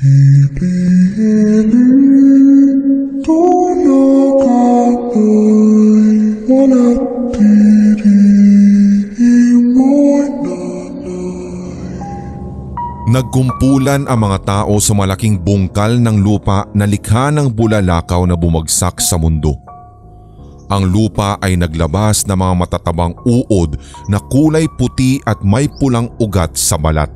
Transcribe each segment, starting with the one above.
Hili-hili, tunakapay, walang tiri, mo'y nanay. Nagkumpulan ang mga tao sa malaking bungkal ng lupa na likha ng bulalakaw na bumagsak sa mundo. Ang lupa ay naglabas ng mga matatabang uod na kulay puti at may pulang ugat sa balat.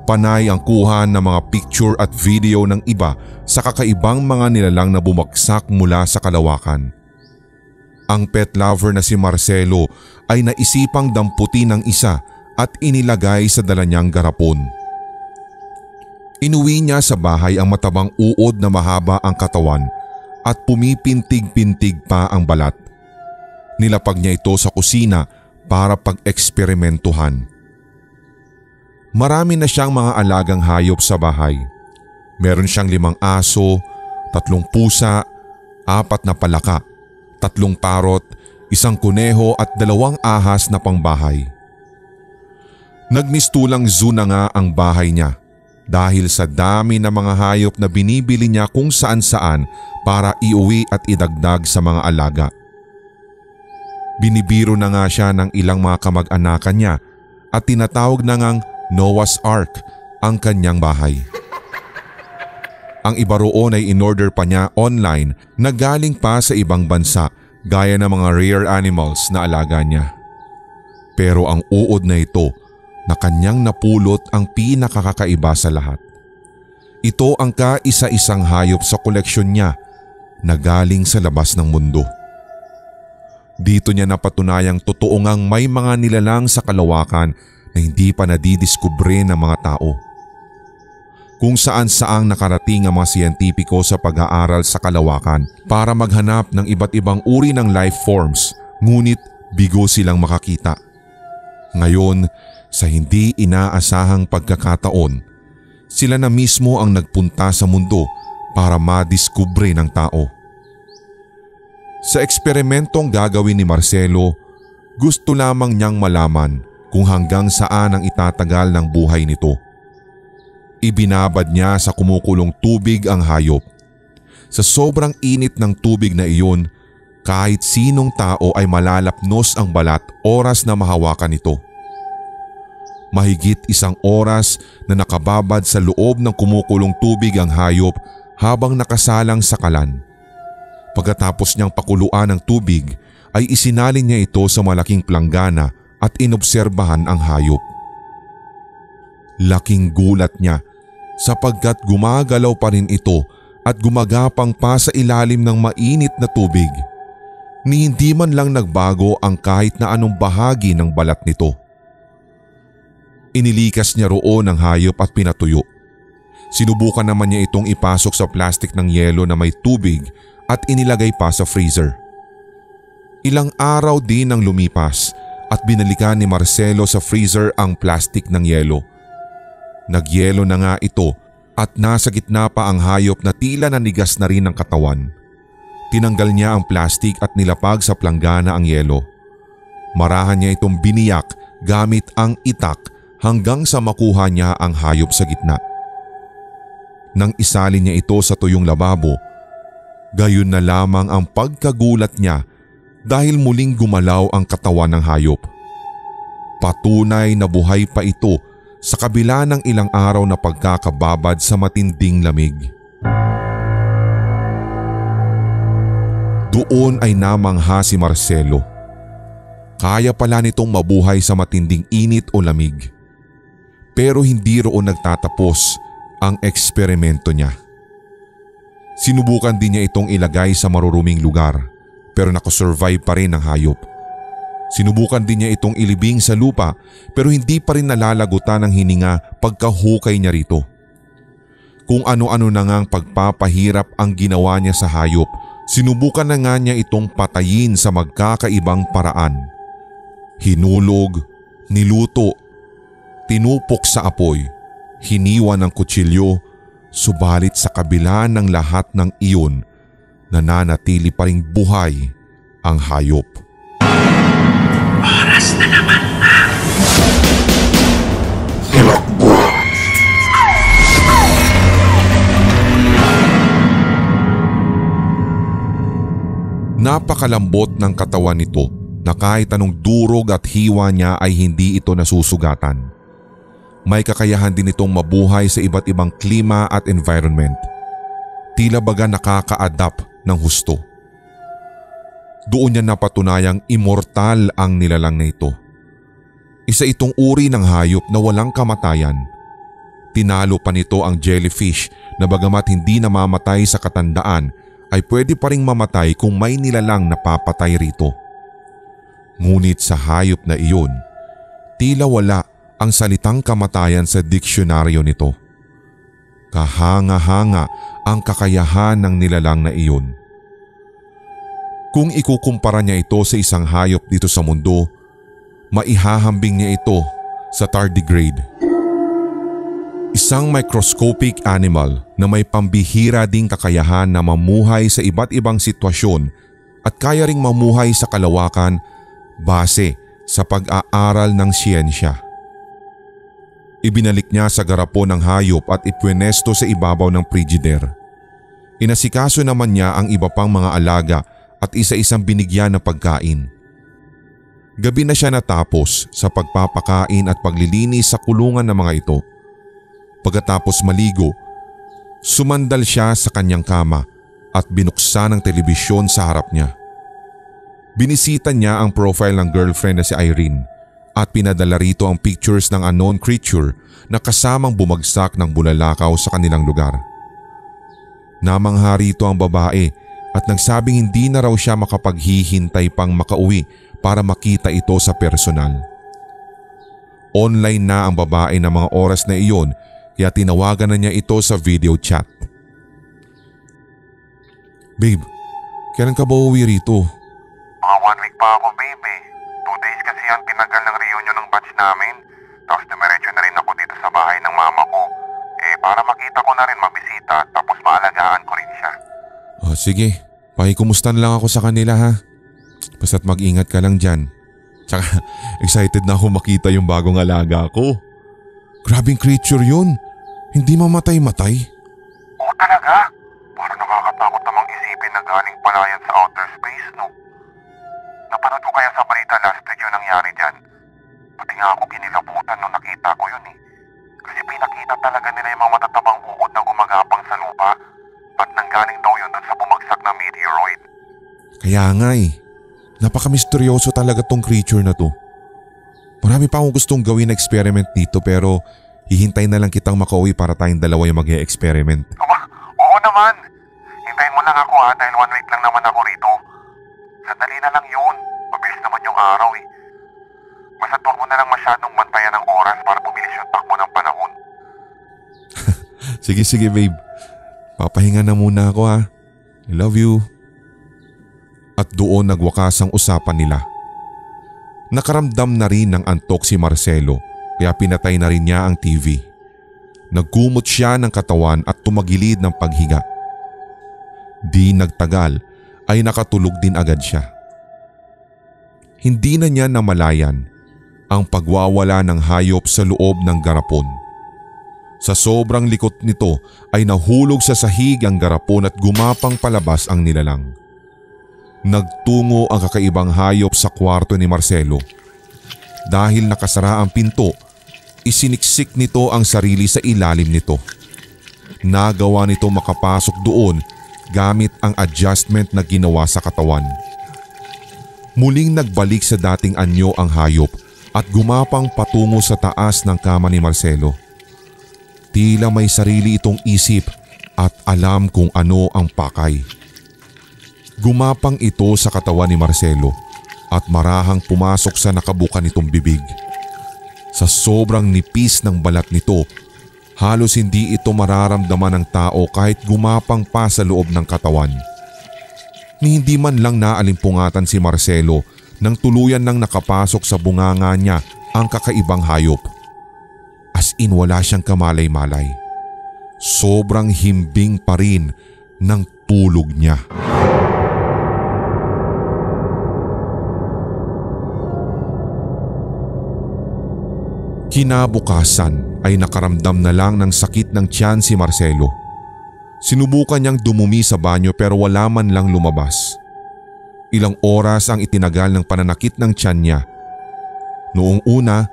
Panay ang kuha ng mga picture at video ng iba sa kakaibang mga nilalang na bumagsak mula sa kalawakan. Ang pet lover na si Marcelo ay naisipang damputin ng isa at inilagay sa dala niyang garapon. Inuwi niya sa bahay ang matabang uod na mahaba ang katawan at pumipintig-pintig pa ang balat. Nilapag niya ito sa kusina para pag-eksperimentuhan. Marami na siyang mga alagang hayop sa bahay. Meron siyang 5 aso, 3 pusa, 4 na palaka, 3 parot, 1 kuneho at 2 ahas na pangbahay. Nagmistulang zoo na nga ang bahay niya dahil sa dami ng mga hayop na binibili niya kung saan-saan para iuwi at idagdag sa mga alaga. Binibiro na nga siya ng ilang mga kamag-anakan niya at tinatawag na ngang Noah's Ark ang kanyang bahay. Ang iba roon ay in-order pa niya online na galing pa sa ibang bansa gaya ng mga rare animals na alaga niya. Pero ang uod na ito na kanyang napulot ang pinakakakaiba sa lahat. Ito ang kaisa-isang hayop sa koleksyon niya na galing sa labas ng mundo. Dito niya napatunayang totoo ngang may mga nilalang sa kalawakan na hindi pa nadidiskubre ng mga tao. Kung saan-saang nakarating ang mga siyentipiko sa pag-aaral sa kalawakan para maghanap ng iba't ibang uri ng life forms, ngunit bigo silang makakita. Ngayon, sa hindi inaasahang pagkakataon, sila na mismo ang nagpunta sa mundo para madiskubre ng tao. Sa eksperimentong gagawin ni Marcelo, gusto lamang niyang malaman kung hanggang saan ang itatagal ng buhay nito. Ibinabad niya sa kumukulong tubig ang hayop. Sa sobrang init ng tubig na iyon, kahit sinong tao ay malalapnos ang balat oras na mahawakan ito. Mahigit 1 oras na nakababad sa loob ng kumukulong tubig ang hayop habang nakasalang sa kalan. Pagkatapos niyang pakuluan ng tubig ay isinalin niya ito sa malaking planggana at inobserbahan ang hayop. Laking gulat niya sapagkat gumagalaw pa rin ito at gumagapang pa sa ilalim ng mainit na tubig. Ni hindi man lang nagbago ang kahit na anong bahagi ng balat nito. Inilikas niya roon ang hayop at pinatuyo. Sinubukan naman niya itong ipasok sa plastik ng yelo na may tubig at inilagay pa sa freezer. Ilang araw din ang lumipas at binalikan ni Marcelo sa freezer ang plastik ng yelo. Nagyelo na nga ito at nasa gitna pa ang hayop na tila nanigas na rin ang katawan. Tinanggal niya ang plastik at nilapag sa planggana ang yelo. Marahan niya itong biniyak gamit ang itak hanggang sa makuha niya ang hayop sa gitna. Nang isalin niya ito sa tuyong lababo, gayon na lamang ang pagkagulat niya dahil muling gumalaw ang katawan ng hayop. Patunay na buhay pa ito sa kabila ng ilang araw na pagkakababad sa matinding lamig. Doon ay namangha si Marcelo. Kaya pala nitong mabuhay sa matinding init o lamig. Pero hindi roon nagtatapos ang eksperimento niya. Sinubukan din niya itong ilagay sa maruruming lugar pero nakasurvive pa rin ang hayop. Sinubukan din niya itong ilibing sa lupa pero hindi pa rin nalalagutan ng hininga pagkahukay niya rito. Kung ano-ano na ngang pagpapahirap ang ginawa niya sa hayop, sinubukan na nga niya itong patayin sa magkakaibang paraan. Hinulog, niluto, tinupok sa apoy, hiniwan ng kutsilyo, subalit sa kabila ng lahat ng iyon, nananatili pa ring buhay ang hayop. Oras na naman na. Hilakbo. Napakalambot ng katawan nito na kahit anong durog at hiwa niya ay hindi ito nasusugatan. May kakayahan din itong mabuhay sa iba't ibang klima at environment. Tila baga nakaka-adapt ng husto. Doon niya napatunayang immortal ang nilalang na ito. Isa itong uri ng hayop na walang kamatayan. Tinalo pa nito ang jellyfish na bagamat hindi namamatay sa katandaan ay pwede pa ring mamatay kung may nilalang napapatay rito. Ngunit sa hayop na iyon, tila wala ang salitang kamatayan sa diksyonaryo nito. Kahanga-hanga ang kakayahan ng nilalang na iyon. Kung ikukumpara niya ito sa isang hayop dito sa mundo, maihahambing niya ito sa tardigrade. Isang microscopic animal na may pambihira ding kakayahan na mamuhay sa iba't ibang sitwasyon at kaya ring mamuhay sa kalawakan base sa pag-aaral ng siyensya. Ibinalik niya sa garapon ng hayop at ipwenesto sa ibabaw ng frigider. Inasikaso naman niya ang iba pang mga alaga at isa-isang binigyan ng pagkain. Gabi na siya natapos sa pagpapakain at paglilinis sa kulungan ng mga ito. Pagkatapos maligo, sumandal siya sa kanyang kama at binuksan ang telebisyon sa harap niya. Binisita niya ang profile ng girlfriend na si Irene at pinadala rito ang pictures ng unknown creature na kasamang bumagsak ng bulalakaw sa kanilang lugar. Namangha rito ang babae at nagsabing hindi na raw siya makapaghihintay pang makauwi para makita ito sa personal. Online na ang babae ng mga oras na iyon kaya tinawagan na niya ito sa video chat. Babe, kailan ka ba uwi rito? Mga 1 week pa ako, babe. 2 days kasi ang tinagal ng reunion ng batch namin. Tapos dumiretso na rin ako dito sa bahay ng mama ko. Para makita ko na rin mabisita tapos maalagaan ko rin siya. Sige, pakikumustahan lang ako sa kanila ha. Basta't mag-ingat ka lang dyan. Tsaka excited na ako makita yung bagong alaga ko. Grabing creature yun. Hindi mamatay-matay. Oo talaga? Parang nakakatakot namang isipin na galing pala yan sa outer space, no? Napanood ko kaya sa balita last week yung nangyari dyan. Pati nga ako kinilabutan nung nakita ko yun eh. Kasi pinakita talaga nila yung mga matatabang uod na gumagapang sa lupa at nanggaling daw yun dun sa bumagsak na meteoroid. Kaya nga eh. Napaka-misteryoso talaga tong creature na to. Marami pa akong gustong gawin na experiment dito pero hihintay na lang kitang makauwi para tayong dalawa yung mag-e-experiment. Aba, oo naman. Hintayin mo lang ako dahil 1 week lang naman ako rito. Sandali na lang yun. Mabilis naman yung araw eh. Basta huwag mo na lang masyadong bantayan ng oras para bumilis yung takbo ng panahon. Sige babe. Papahinga na muna ako ha. I love you. At doon nagwakas ang usapan nila. Nakaramdam na rin ng antok si Marcelo kaya pinatay na rin niya ang TV. Nagkumot siya ng katawan at tumagilid ng paghiga. Di nagtagal ay nakatulog din agad siya. Hindi na niya namalayan ang pagwawala ng hayop sa loob ng garapon. Sa sobrang likot nito ay nahulog sa sahig ang garapon at gumapang palabas ang nilalang. Nagtungo ang kakaibang hayop sa kwarto ni Marcelo. Dahil nakasara ang pinto, isiniksik nito ang sarili sa ilalim nito. Nagawa nito makapasok doon gamit ang adjustment na ginawa sa katawan. Muling nagbalik sa dating anyo ang hayop at gumapang patungo sa taas ng kama ni Marcelo. Tila may sarili itong isip at alam kung ano ang pakay. Gumapang ito sa katawan ni Marcelo at marahang pumasok sa nakabuka nitong bibig. Sa sobrang nipis ng balat nito, halos hindi ito mararamdaman ng tao kahit gumapang pa sa loob ng katawan. Ni hindi man lang naalimpungatan si Marcelo nang tuluyan nang nakapasok sa bunganga niya ang kakaibang hayop. As in wala siyang kamalay-malay. Sobrang himbing pa rin ng tulog niya. Kinabukasan ay nakaramdam na lang ng sakit ng tiyan si Marcelo. Sinubukan niyang dumumi sa banyo pero wala man lang lumabas. Ilang oras ang itinagal ng pananakit ng tiyan niya. Noong una,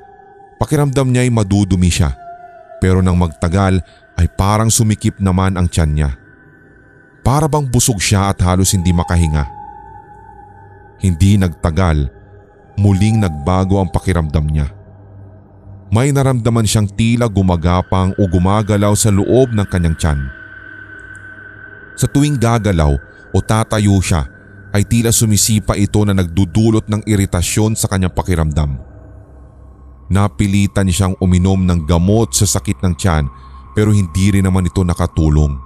pakiramdam niya ay madudumi siya, pero nang magtagal ay parang sumikip naman ang tiyan niya. Para bang busog siya at halos hindi makahinga. Hindi nagtagal, muling nagbago ang pakiramdam niya. May naramdaman siyang tila gumagapang o gumagalaw sa loob ng kanyang tiyan. Sa tuwing gagalaw o tatayo siya ay tila sumisipa ito na nagdudulot ng iritasyon sa kanyang pakiramdam. Napilitan siyang uminom ng gamot sa sakit ng tiyan pero hindi rin naman ito nakatulong.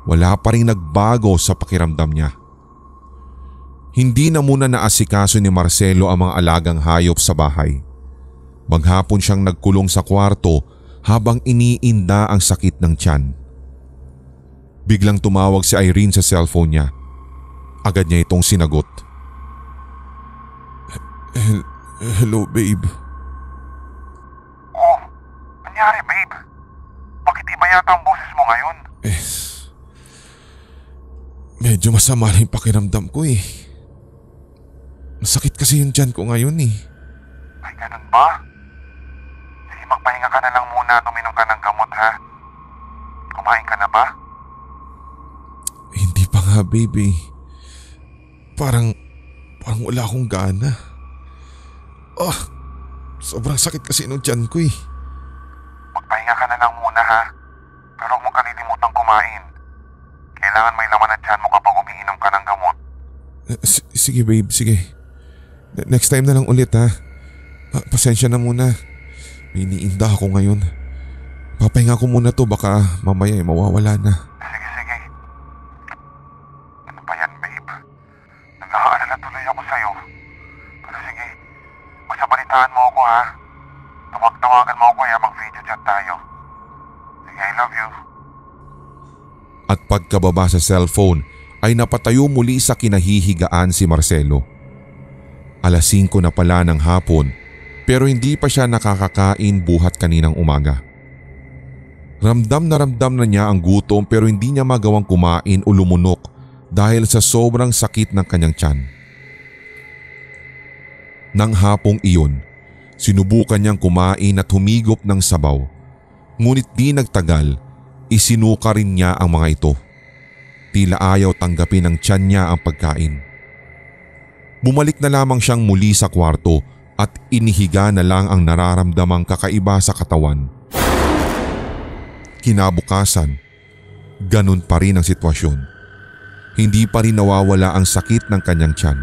Wala pa rin nagbago sa pakiramdam niya. Hindi na muna naasikaso ni Marcelo ang mga alagang hayop sa bahay. Maghapon siyang nagkulong sa kwarto habang iniinda ang sakit ng tiyan. Biglang tumawag si Irene sa cellphone niya. Agad niya itong sinagot. Hello babe. Oh, nangyari babe? Bakit iba yata ang boses mo ngayon? Medyo masama rin pakiramdam ko eh. Masakit kasi yung tiyan ko ngayon eh. Ay, ganun ba? Sige, magpahinga ka na lang muna at uminom ka ng gamot ha. Kumain ka na ba? Hindi pa nga baby. Parang wala akong gana. Sobrang sakit kasi nung tiyan ko eh. Magpahinga ka na lang muna ha. Pero huwag mong kalilimutang kumain. Kailangan may laman ang tiyan mo kapag umiinom ka ng gamot. Sige babe, sige. Next time na lang ulit ha. Pasensya na muna. May iniinda ako ngayon. Papahinga ko muna to, baka mamaya mawawala na. Sige. Ano ba yan babe? Nag-aalala tuloy ako sa'yo. Pero sige, basta balitaan mo ako ha. Tawag-tawagan mo ako kaya mag-video chat tayo. Sige, I love you. At pagkababa sa cellphone ay napatayo muli sa kinahihigaan si Marcelo. 5:00 na pala ng hapon pero hindi pa siya nakakakain buhat kaninang umaga. Ramdam na niya ang gutom pero hindi niya magawang kumain o lumunok dahil sa sobrang sakit ng kanyang tiyan. Nang hapong iyon, sinubukan niyang kumain at humigop ng sabaw. Ngunit di nagtagal, isinuka rin niya ang mga ito. Tila ayaw tanggapin ng tiyan niya ang pagkain. Bumalik na lamang siyang muli sa kwarto at inihiga na lang ang nararamdamang kakaiba sa katawan. Kinabukasan, ganun pa rin ang sitwasyon. Hindi pa rin nawawala ang sakit ng kanyang tiyan.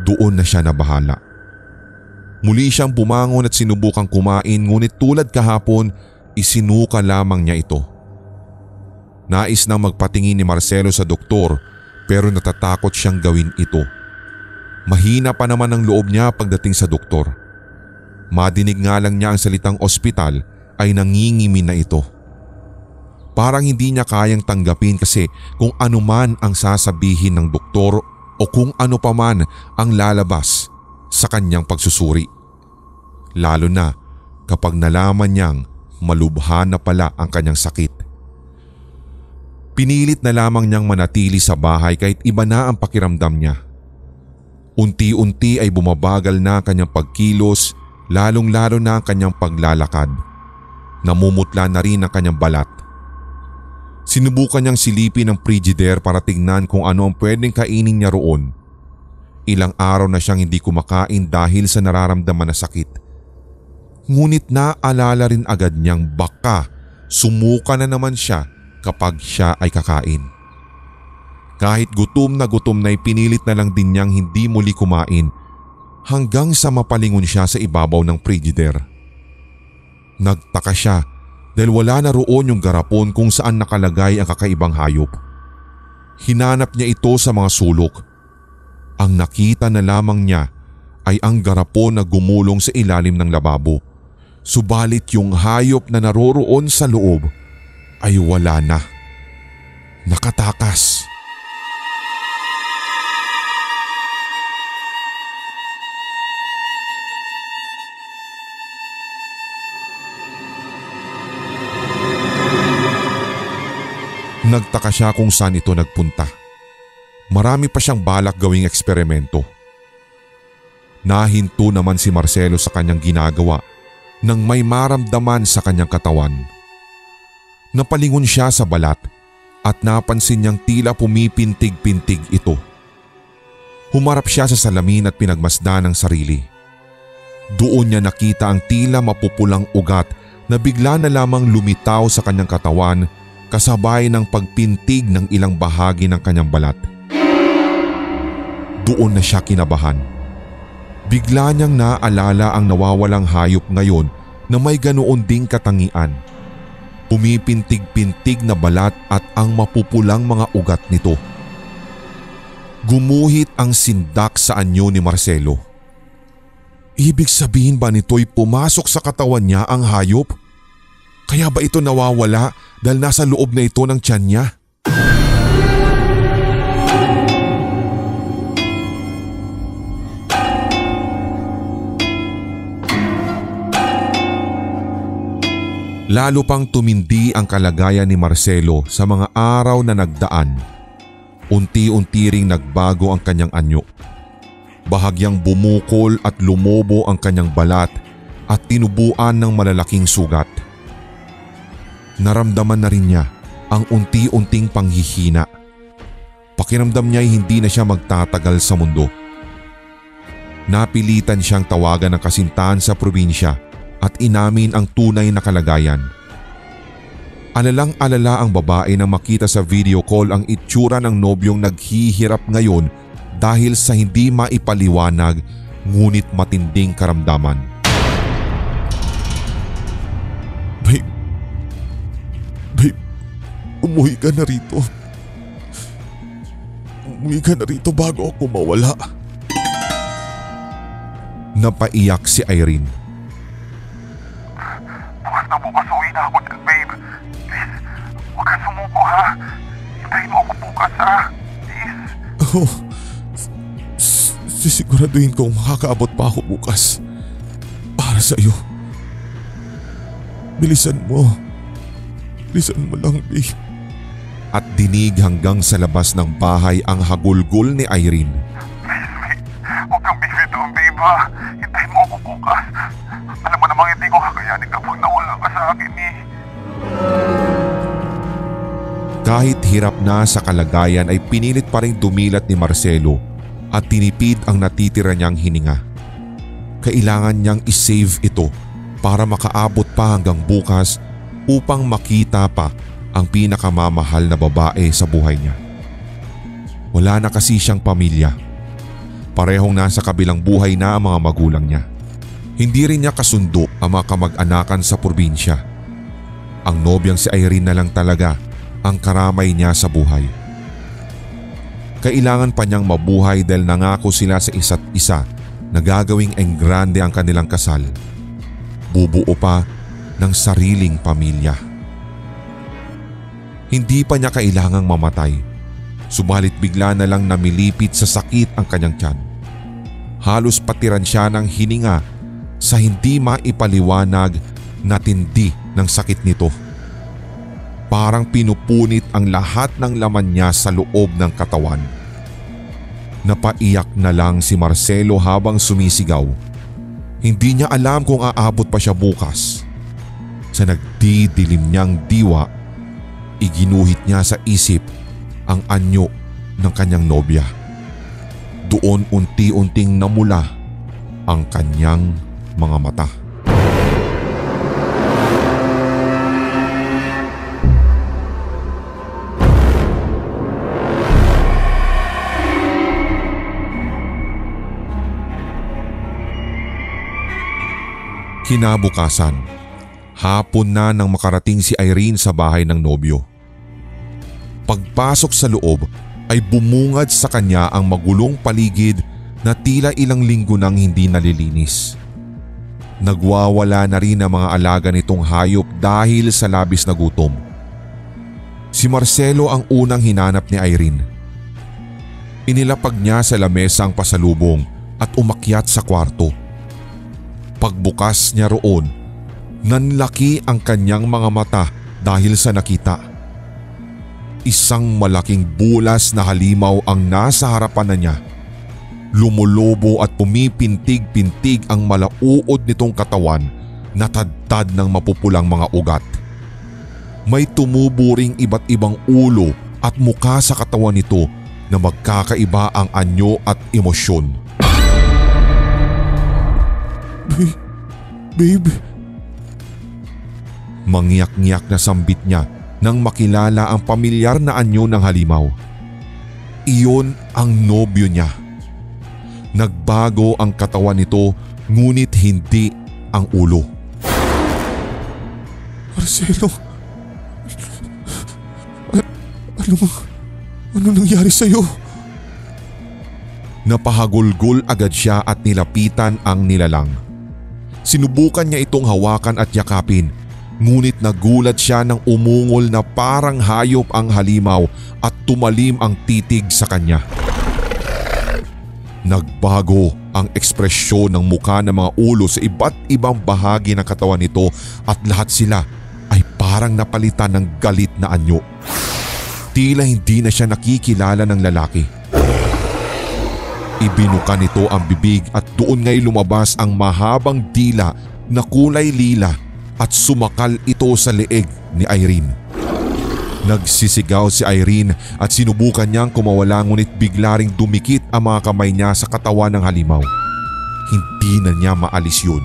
Doon na siya nabahala. Muli siyang bumangon at sinubukang kumain ngunit tulad kahapon, isinuka lamang niya ito. Nais nang magpatingin ni Marcelo sa doktor pero natatakot siyang gawin ito. Mahina pa naman ang loob niya pagdating sa doktor. Madinig nga lang niya ang salitang ospital ay nangingimin na ito. Parang hindi niya kayang tanggapin kasi kung ano man ang sasabihin ng doktor o kung ano pa man ang lalabas sa kanyang pagsusuri. Lalo na kapag nalaman niyang malubha na pala ang kanyang sakit. Pinilit na lamang niyang manatili sa bahay kahit iba na ang pakiramdam niya. Unti-unti ay bumabagal na ang kanyang pagkilos, lalong-lalo na ang kanyang paglalakad. Namumutla na rin ang kanyang balat. Sinubukan niyang silipin ang frigidaire para tingnan kung ano ang pwedeng kainin niya roon. Ilang araw na siyang hindi kumakain dahil sa nararamdaman na sakit. Ngunit naalala rin agad niyang baka sumuka na naman siya kapag siya ay kakain. Kahit gutom na pinilit na lang din niyang hindi muli kumain hanggang sa mapalingon siya sa ibabaw ng frigidaire. Nagtaka siya dahil wala na roon yung garapon kung saan nakalagay ang kakaibang hayop. Hinanap niya ito sa mga sulok. Ang nakita na lamang niya ay ang garapon na gumulong sa ilalim ng lababo. Subalit yung hayop na naroroon sa loob ay wala na. Nakatakas. Nagtaka siya kung saan ito nagpunta. Marami pa siyang balak gawing eksperimento. Nahinto naman si Marcelo sa kanyang ginagawa nang may maramdaman sa kanyang katawan. Napalingon siya sa balat at napansin niyang tila pumipintig-pintig ito. Humarap siya sa salamin at pinagmasdan ang sarili. Doon niya nakita ang tila mapupulang ugat na bigla na lamang lumitaw sa kanyang katawan kasabay ng pagpintig ng ilang bahagi ng kanyang balat. Doon na siya kinabahan. Bigla niyang naalala ang nawawalang hayop ngayon na may ganoon ding katangian. Pumipintig-pintig na balat at ang mapupulang mga ugat nito. Gumuhit ang sindak sa anyo ni Marcelo. Ibig sabihin ba nito'y pumasok sa katawan niya ang hayop? Kaya ba ito nawawala dahil nasa loob na ito ng tiyan niya? Lalo pang tumindi ang kalagayan ni Marcelo sa mga araw na nagdaan. Unti-unti ring nagbago ang kanyang anyo. Bahagyang bumukol at lumobo ang kanyang balat at tinubuan ng malalaking sugat. Naramdaman na rin niya ang unti-unting panghihina. Pakiramdam niya'y hindi na siya magtatagal sa mundo. Napilitan siyang tawagan ng kasintahan sa probinsya at inamin ang tunay na kalagayan. Alalang-alala ang babae nang makita sa video call ang itsura ng nobyong naghihirap ngayon dahil sa hindi maipaliwanag ngunit matinding karamdaman. Babe, umuwi ka na rito. Umuwi ka na rito bago ako mawala. Napaiyak si Irene. Bukas na bukas uwi na ako dyan, babe. Please, huwag kang sumuko ha. Hintayin mo ako bukas ha. Please. Oh, sisiguraduhin kong makakaabot pa ako bukas. Para sa iyo. Bilisan mo. Bilisan mo lang, babe. At dinig hanggang sa labas ng bahay ang hagulgol ni Irene. Please, babe. Huwag kang busy doon, babe ha. Hintayin mo ako bukas. Alam mo namang hindi ko kakayanin kapag nawala ka sa akin eh. Kahit hirap na sa kalagayan ay pinilit pa rin dumilat ni Marcelo at tinipid ang natitira niyang hininga. Kailangan niyang isave ito para makaabot pa hanggang bukas upang makita pa ang pinakamamahal na babae sa buhay niya. Wala na kasi siyang pamilya. Parehong nasa kabilang buhay na ang mga magulang niya. Hindi rin niya kasundo ang mga kamag-anakan sa probinsya. Ang nobyang si Irene na lang talaga ang karamay niya sa buhay. Kailangan pa niyang mabuhay dahil nangako sila sa isa't isa na gagawing enggrande ang kanilang kasal. Bubuo pa ng sariling pamilya. Hindi pa niya kailangang mamatay, subalit bigla na lang namilipit sa sakit ang kanyang tiyan. Halos patiran siya ng hininga sa hindi maipaliwanag na tindi ng sakit nito. Parang pinupunit ang lahat ng laman niya sa loob ng katawan. Napaiyak na lang si Marcelo habang sumisigaw. Hindi niya alam kung aabot pa siya bukas. Sa nagdidilim niyang diwa, iginuhit niya sa isip ang anyo ng kanyang nobya. Doon unti-unting namula ang kanyang mga mata. Kinabukasan, hapon na nang makarating si Irene sa bahay ng nobyo. Pagpasok sa loob ay bumungad sa kanya ang magulong paligid na tila ilang linggo nang hindi nalilinis. Nagwawala na rin ang mga alaga nitong hayop dahil sa labis na gutom. Si Marcelo ang unang hinanap ni Irene. Inilapag niya sa lamesa ang pasalubong at umakyat sa kwarto. Pagbukas niya roon, nanlaki ang kanyang mga mata dahil sa nakita. Isang malaking bulas na halimaw ang nasa harapan na niya. Lumulobo at pumipintig-pintig ang malauod nitong katawan na tadtad ng mapupulang mga ugat. May tumubo ring iba't ibang ulo at muka sa katawan nito na magkakaiba ang anyo at emosyon. Babe. Mangyak-ngyak na sambit niya nang makilala ang pamilyar na anyo ng halimaw. Iyon ang nobyo niya. Nagbago ang katawan nito ngunit hindi ang ulo. Marcelo, ano nangyari sa'yo? Napahagulgol agad siya at nilapitan ang nilalang. Sinubukan niya itong hawakan at yakapin, ngunit nagulat siya nang umungol na parang hayop ang halimaw at tumalim ang titig sa kanya. Nagbago ang ekspresyon ng mukha ng mga ulo sa iba't ibang bahagi ng katawan nito at lahat sila ay parang napalitan ng galit na anyo. Tila hindi na siya nakikilala ng lalaki. Ibinuka nito ang bibig at doon nga'y lumabas ang mahabang dila na kulay lila at sumakal ito sa leeg ni Irene. Nagsisigaw si Irene at sinubukan niyang kumawala ngunit bigla ring dumikit ang mga kamay niya sa katawan ng halimaw. Hindi na niya maalis yun.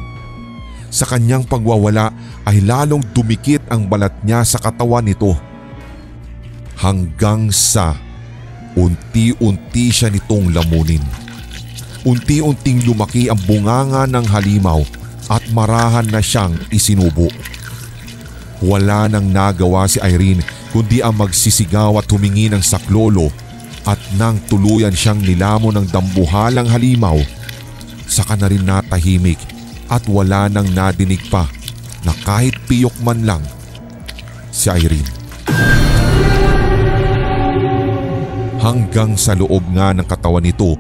Sa kanyang pagwawala ay lalong dumikit ang balat niya sa katawan nito. Hanggang sa unti-unti siya nitong lamunin. Unti-unting lumaki ang bunganga ng halimaw at marahan na siyang isinubo. Wala nang nagawa si Irene kundi ang magsisigaw at humingi ng saklolo at nang tuluyan siyang nilamon ng dambuhalang halimaw, saka na rin natahimik at wala nang nadinig pa na kahit piyok man lang si Irene. Hanggang sa loob nga ng katawan nito,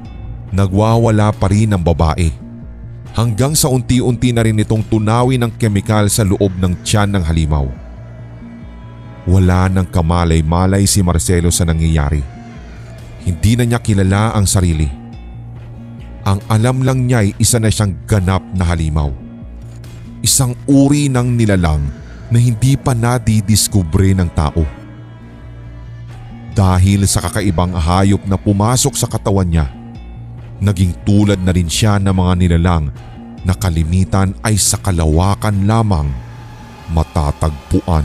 nagwawala pa rin ang babae. Hanggang sa unti-unti na rin itong tunawin ng kemikal sa loob ng tiyan ng halimaw. Wala nang kamalay-malay si Marcelo sa nangyayari. Hindi na niya kilala ang sarili. Ang alam lang niya ay isa na siyang ganap na halimaw. Isang uri ng nilalang na hindi pa nadidiskubre ng tao. Dahil sa kakaibang hayop na pumasok sa katawan niya, naging tulad na rin siya ng mga nilalang na kalimitan ay sa kalawakan lamang matatagpuan.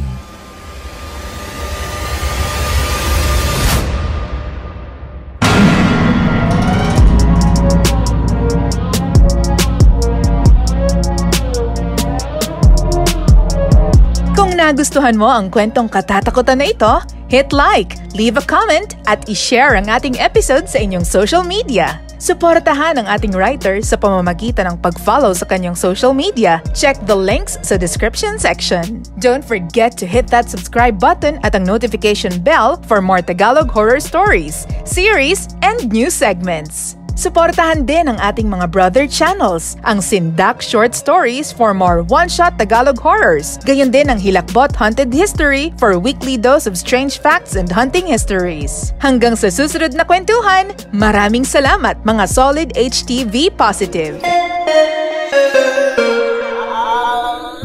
Kung nagustuhan mo ang kwentong katatakutan na ito, hit like, leave a comment at i-share ang ating episode sa inyong social media. Suportahan ang ating writer sa pamamagitan ng pag-follow sa kanyang social media. Check the links sa description section. Don't forget to hit that subscribe button at ang notification bell for more Tagalog horror stories, series, and new segments. Suportahan din ang ating mga brother channels, ang Sindak Short Stories for more one-shot Tagalog horrors. Gayon din ang Hilakbot Haunted History for weekly dose of strange facts and hunting histories. Hanggang sa susunod na kwentuhan, maraming salamat mga Solid HTV Positive.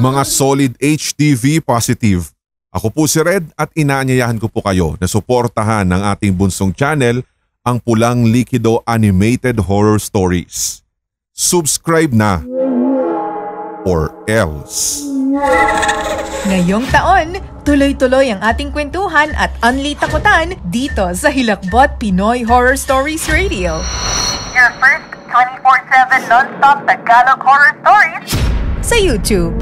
Mga Solid HTV Positive, ako po si Red at inaanyayahan ko po kayo na suportahan ng ating bunsong channel, ang Pulang Likido Animated Horror Stories. Subscribe na or else. Ngayong taon, tuloy-tuloy ang ating kwentuhan at unli takutan dito sa Hilakbot Pinoy Horror Stories Radio. Your first 24/7 non-stop Tagalog horror stories Sa YouTube.